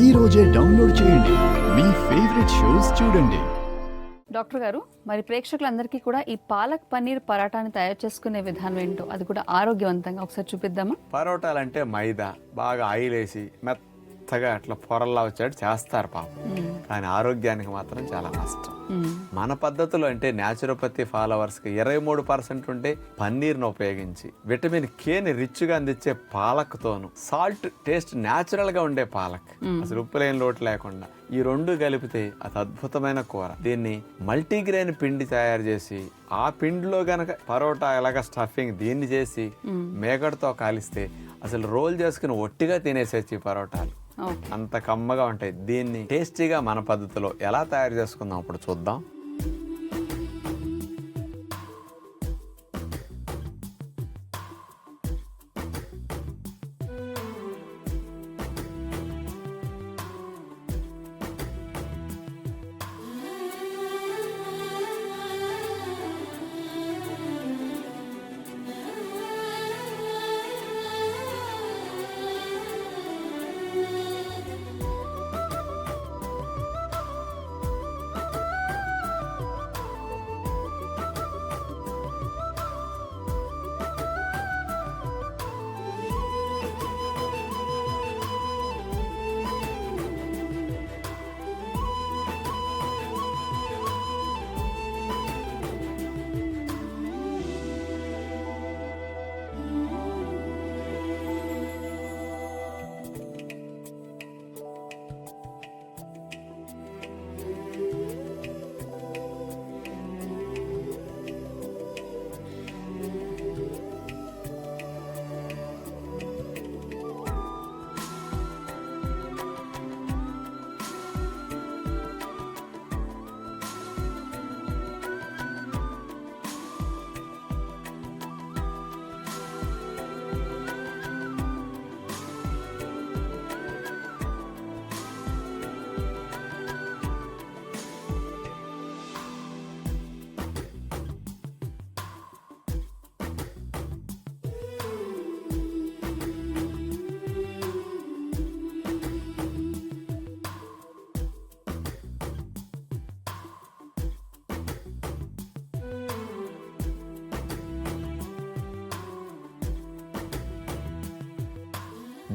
ఈ రోజే డౌన్లోడ్ చేయండి, మీ ఫేవరెట్ షోస్ చూడండి. డాక్టర్ గారు, మరి ప్రేక్షకులందరికీ కూడా ఈ పాలక్ పన్నీర్ పరాటాని తయారు చేసుకునే విధానం ఏంటో, అది కూడా ఆరోగ్యవంతంగా ఒకసారి చూపిద్దామా? పరోటాలంటే మైదా బాగా ఆయిల్ వేసి మెత్తగా అట్లా పొరల్లా వచ్చేట్టు చేస్తారు పాపం, కానీ ఆరోగ్యానికి మాత్రం చాలా నష్టం. మన పద్ధతిలో అంటే న్యాచురోపతి ఫాలోవర్స్కి 23% ఉంటే పన్నీర్ను ఉపయోగించి విటమిన్ కేని రిచ్గా అందించే పాలక్తోను, సాల్ట్ టేస్ట్ న్యాచురల్గా ఉండే పాలక్, అసలు ఉప్పు లేని లోటు లేకుండా ఈ రెండు కలిపితే అది అద్భుతమైన కూర. దీన్ని మల్టీగ్రెయిన్ పిండి తయారు చేసి ఆ పిండిలో గనక పరోటా ఎలాగ స్టఫింగ్ దీన్ని చేసి మేగడతో కాలిస్తే అసలు రోల్ చేసుకుని ఒట్టిగా తినేసేసి పరోటాలు అంత కమ్మగా ఉంటాయి. దీన్ని టేస్టీగా మన పద్ధతిలో ఎలా తయారు చేసుకుందాం ఇప్పుడు చూద్దాం.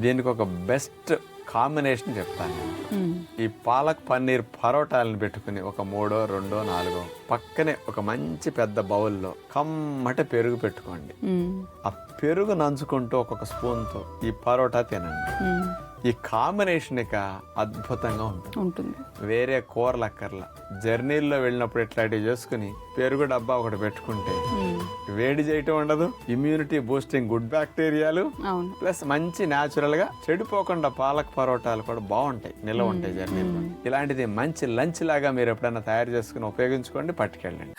దీనికి ఒక బెస్ట్ కాంబినేషన్ చెప్తాను నేను. ఈ పాలక్ పన్నీర్ పరోటాలను పెట్టుకుని ఒక 3, 2, 4 పక్కనే ఒక మంచి పెద్ద బౌల్లో కమ్మట పెరుగు పెట్టుకోండి. ఆ పెరుగు నంచుకుంటూ ఒక్కొక్క స్పూన్తో ఈ పరోటా తినండి. ఈ కాంబినేషన్ ఇక అద్భుతంగా ఉంటుంది. వేరే కూరలు అక్కర్లా. జర్నీల్లో వెళ్ళినప్పుడు ఇట్లాంటివి చేసుకుని పెరుగు డబ్బా ఒకటి పెట్టుకుంటే వేడి చేయటం ఉండదు, ఇమ్యూనిటీ బూస్టింగ్ గుడ్ బ్యాక్టీరియాలు ప్లస్ మంచి న్యాచురల్ గా చెడిపోకుండా పాలక్ పరోటాలు కూడా బాగుంటాయి, నిల్వ ఉంటాయి జర్నీలో. ఇలాంటిది మంచి లంచ్ లాగా మీరు ఎప్పుడైనా తయారు చేసుకుని ఉపయోగించుకోండి, పట్టుకెళ్ళండి.